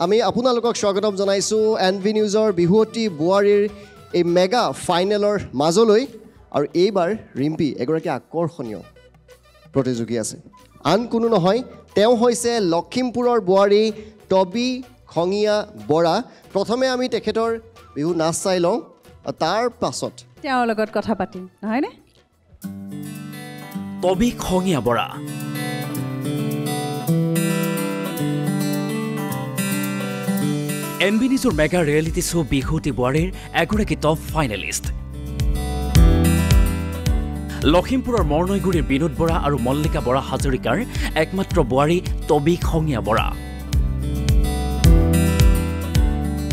আমি আপোনালোকক স্বাগতম জনাইছোঁ এনভি নিউজৰ বিহুৱতী বোৱাৰীৰ এই মেগা ফাইনেলৰ মাজলৈ আৰু এইবাৰ ৰিম্পী এগৰাকী আকৰ্ষণীয় প্ৰতিযোগী আছে আন কোনো নহয় তেওঁ হৈছে লখিমপুৰৰ বোৱাৰী টবি খঙিয়া বৰা প্ৰথমে আমি তেখেতৰ বিহু নাচ চাই লওঁ তাৰ পাছত তেওঁৰ লগত কথা পাতিম নহয়নে টবি খঙিয়া বৰা এনবি নিউজৰ মেগা ৰিয়েলিটি শ্ব' বিহুৱতী বোৱাৰীৰ এগৰাকী টপ ফাইনেলিষ্ট লখিমপুৰৰ মৰনৈগুৰিৰ বিনোদ বৰা আৰু মল্লিকা বৰা হাজৰিকাৰ একমাত্ৰ বোৱাৰী টবি খঙিয়া বৰা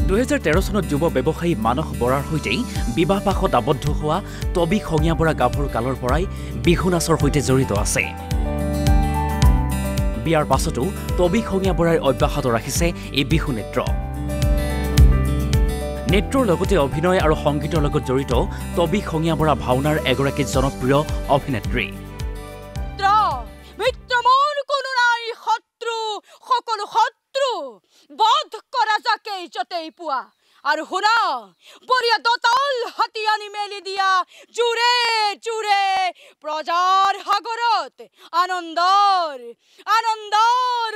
2013 চনত যুৱ ব্যৱসায়ী মানস বৰাৰ সৈতে বিবাহ পাশত আবদ্ধ হোৱা টবি খঙিয়া বৰা গাভৰু কালৰ পৰাই বিহু নাচৰ সৈতে জড়িত আছে বিয়াৰ পাছতো টবি খঙিয়া বৰাই অব্যাহত ৰাখিছে এই বিহু নৃত্য নৃত্যৰ লগতে অভিনয় আৰু সংগীতৰ লগত জড়িত টবি খঙিয়া বৰা ভাওনাৰ এগৰাকী জনপ্ৰিয় অভিনেত্ৰী মিত্ৰমন কোনো নাই শত্ৰু সকলো শত্ৰু বধ কৰা যাকে যতেই পোৱা আৰু শুনা বৰিয়া দতাল হাতী আনি মেলি দিয়া জুৰে জুৰে প্ৰজাৰ সাগৰত আনন্দৰ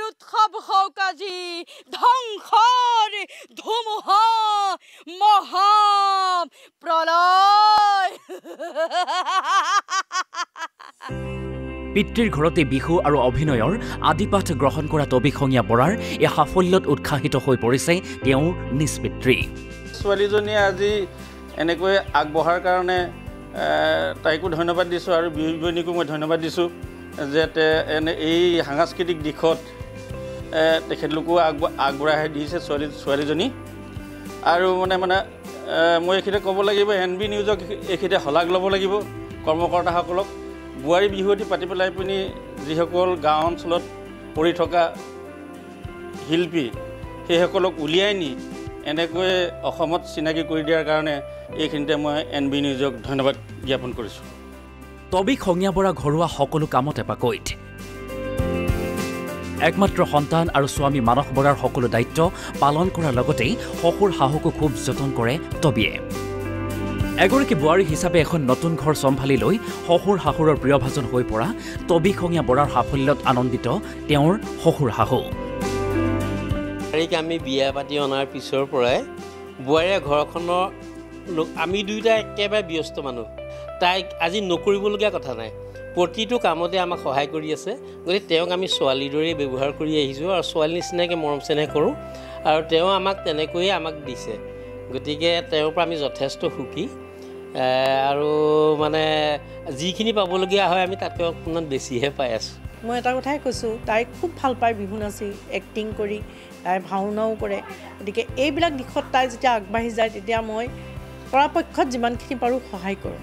উৎসৱ হওক আজি ধ্বংসৰ ধুমুহা মহা প্ৰলয় পিতৃৰ ঘৰতে বিহু আৰু অভিনয়ৰ আদিপাঠ গ্ৰহণ কৰা টবি খঙিয়া বৰাৰ এই সাফল্যত উৎসাহিত হৈ পৰিছে তেওঁৰ নিজ পিতৃ ছোৱালীজনীয়ে আজি এনেকৈ আগবঢ়াৰ কাৰণে তাইকো ধন্যবাদ দিছোঁ আৰু বিহুৱনীকো মই ধন্যবাদ দিছোঁ যে এই সাংস্কৃতিক দিশত তেখেতলোকো আগবঢ়াই দিছে ছোৱালীজনী আৰু মানে মই এইখিনিতে ক'ব লাগিব এনবি নিউজক এইখিনিতে শলাগ ল'ব লাগিব কৰ্মকৰ্তাসকলক বোৱাৰী বিহুৱতী পাতি পেলাই পিনি যিসকল গাঁও অঞ্চলত পৰি থকা শিল্পী সেইসকলক উলিয়াই নি এনেকৈ অসমত চিনাকি কৰি দিয়াৰ কাৰণে এইখিনিতে মই এনবি নিউজক ধন্যবাদ জ্ঞাপন কৰিছোঁ টবি খঙিয়া বৰা ঘৰুৱা সকলো কামত এপাকৈত একমাত্ৰ সন্তান আৰু স্বামী মানস বৰাৰ সকলো দায়িত্ব পালন কৰাৰ লগতেই শহুৰ শাহুকো খুব যতন কৰে টবিয়ে এগৰাকী বোৱাৰী হিচাপে এখন নতুন ঘৰ চম্ভালি লৈ শহুৰ শাহুৰৰ প্ৰিয়ভাজন হৈ পৰা টবি খঙিয়া বৰাৰ সাফল্যত আনন্দিত তেওঁৰ শহুৰ শাহু আমি বিয়া পাতি অনাৰ পিছৰ পৰাই বোৱাৰীয়ে ঘৰখনৰ আমি দুয়োটা একেবাৰে ব্যস্ত মানুহ তাইক আজি নকৰিবলগীয়া কথা নাই প্ৰতিটো কামতে আমাক সহায় কৰি আছে গতিকে তেওঁক আমি ছোৱালীৰ দৰে ব্যৱহাৰ কৰি আহিছোঁ আৰু ছোৱালী নিচিনাকৈ মৰম চেনেহ কৰোঁ আৰু তেওঁ আমাক তেনেকৈয়ে আমাক দিছে গতিকে তেওঁৰ পৰা আমি যথেষ্ট সুখী আৰু মানে যিখিনি পাবলগীয়া হয় আমি তাতকৈ অকণমান বেছিহে পাই আছোঁ মই এটা কথাই কৈছোঁ তাই খুব ভাল পায় বিহু নাচি এক্টিং কৰি তাই ভাওনাও কৰে গতিকে এইবিলাক দিশত তাই যেতিয়া আগবাঢ়ি যায় তেতিয়া মই পৰাপক্ষত যিমানখিনি পাৰোঁ সহায় কৰোঁ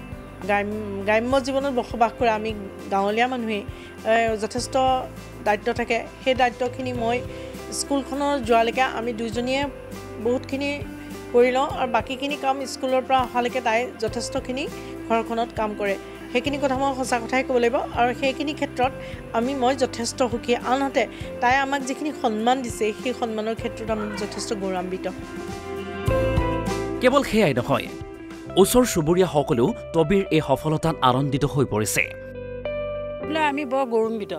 গ্ৰাম্য জীৱনত বসবাস কৰা আমি গাঁৱলীয়া মানুহে যথেষ্ট দায়িত্ব থাকে সেই দায়িত্বখিনি মই স্কুলখনৰ যোৱালৈকে আমি দুইজনীয়ে বহুতখিনি কৰি লওঁ আৰু বাকীখিনি কাম স্কুলৰ পৰা অহালৈকে তাই যথেষ্টখিনি ঘৰখনত কাম কৰে সেইখিনি কথা মই সঁচা কথাই ক'ব লাগিব আৰু সেইখিনি ক্ষেত্ৰত মই যথেষ্ট সুখী আনহাতে তাই আমাক যিখিনি সন্মান দিছে সেই সন্মানৰ ক্ষেত্ৰত আমি যথেষ্ট গৌৰৱান্বিত কেৱল সেয়াই নহয় ওচৰ চুবুৰীয়াসকলো টবিৰ এই সফলতাত আনন্দিত হৈ পৰিছে আমি বৰ গৌৰৱান্বিত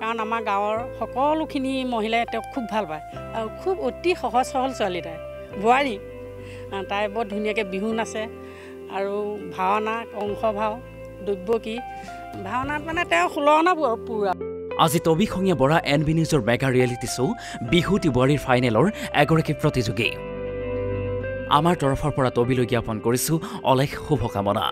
কাৰণ আমাৰ গাঁৱৰ সকলোখিনি মহিলাই তেওঁক খুব ভাল পায় আৰু খুব অতি সহজ সৰল ছোৱালী তাই বোৱাৰী তাই বৰ ধুনীয়াকৈ বিহু নাচে আৰু ভাওনা অংশ ভাও দৈব্যকী ভাওনাত তেওঁ 16 অনা পুৰা আজি টবি খঙিয়া বৰা এনবি নিউজৰ মেগা ৰিয়েলিটি শ্ব' বিহুৱতী বোৱাৰীৰ ফাইনেলৰ এগৰাকী প্ৰতিযোগী আমাৰ তৰফৰ পৰা টবিলৈ জ্ঞাপন কৰিছোঁ অলেখ শুভকামনা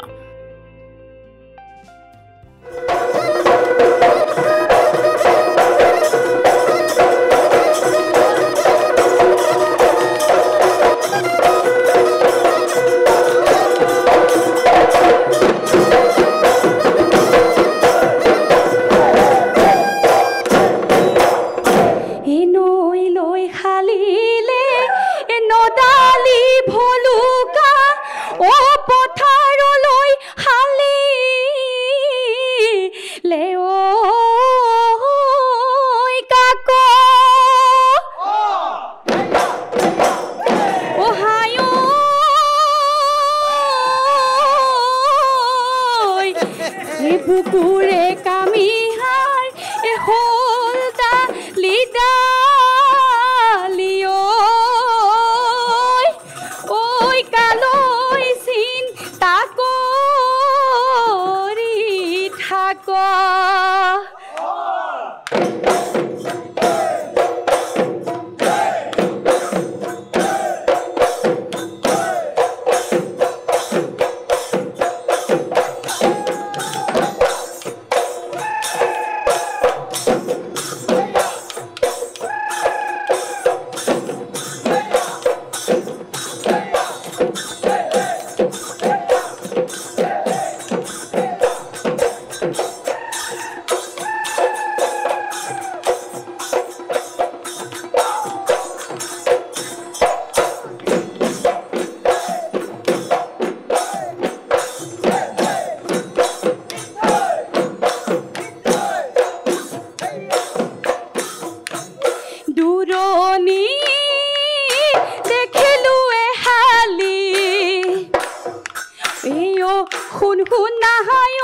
শুন শুনাহায়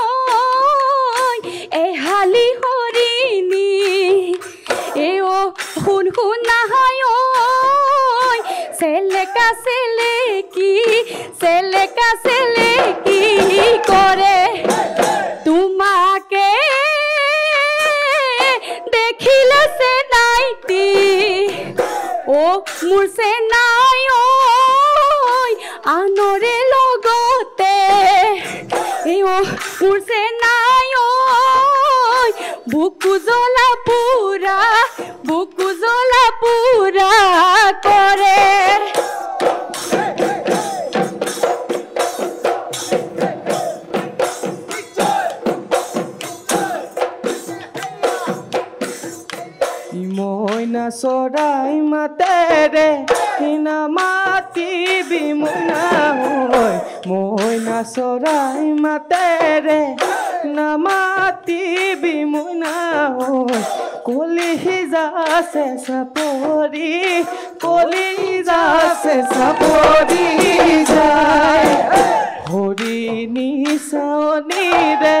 এহালি হৰিণী শুন শুনাহায় চেলেকা চেলেকি কৰে তোমাকে দেখিলে সে নাইতি মোৰ সে নাই আনৰে লগতে মোৰ সে নাই বুকু জ্বলা পুৰা কৰে মইনা চৰাই মাতেৰে কিনা মাতিবি মইনা হৈ মইনা চৰাই মাতেৰে নামাতিবি মইনা হৈ কলি যাছে চাপৰি যায় হৰিণী চাৱনীৰে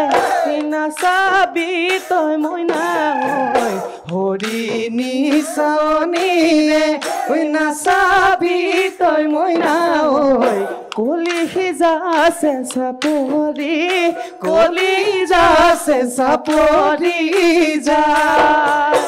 নাচাবি তই মইনা হৈ হৰিণী চাৱনীৰে নাচাবি তই মইনা হৈ কলি যাছে চাপৰি যায়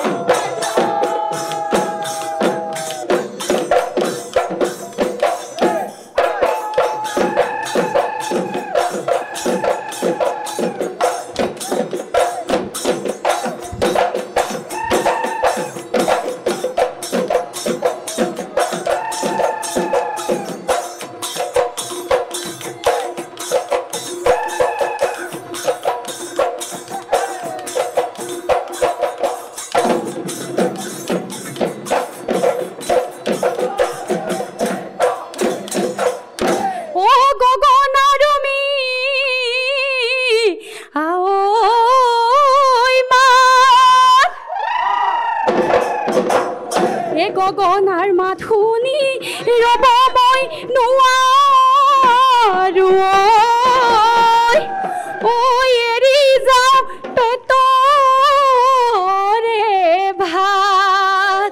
গগনাৰ মাত শুনি ৰব মই নোৱাৰো এৰি যাওঁ পেটৰে ভাত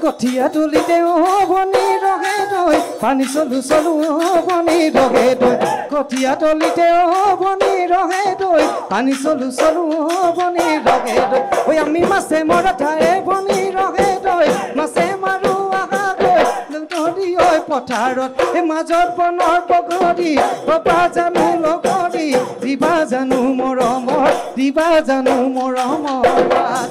কঠিয়া তুলিতে বনি ৰহে তই পানী চলু বনি ৰহে তই কঠিয়া তলিতে বনি ৰহে তই পানী চলু বনি ৰহে তই আমি মাছে মৰা ঠাই বনি ৰহে তই পথাৰত মাজত বনৰ বগৰী বাবা জানো লগৰী দিবা জানো মৰমৰ দিবা জানো মৰমৰ মাত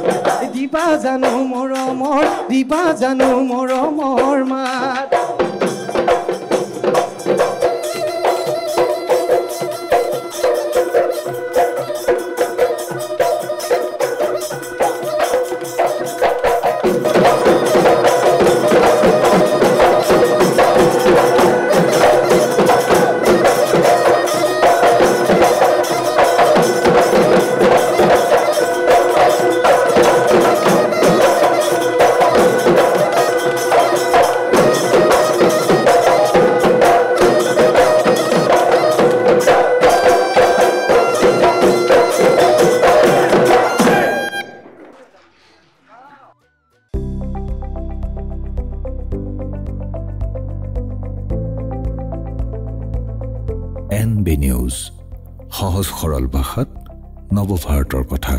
দিবা জানো মৰমৰ দিবা জানো মৰমৰ মাত NB নিউজ সহজ সৰল ভাষাত নৱভাৰতৰ কথা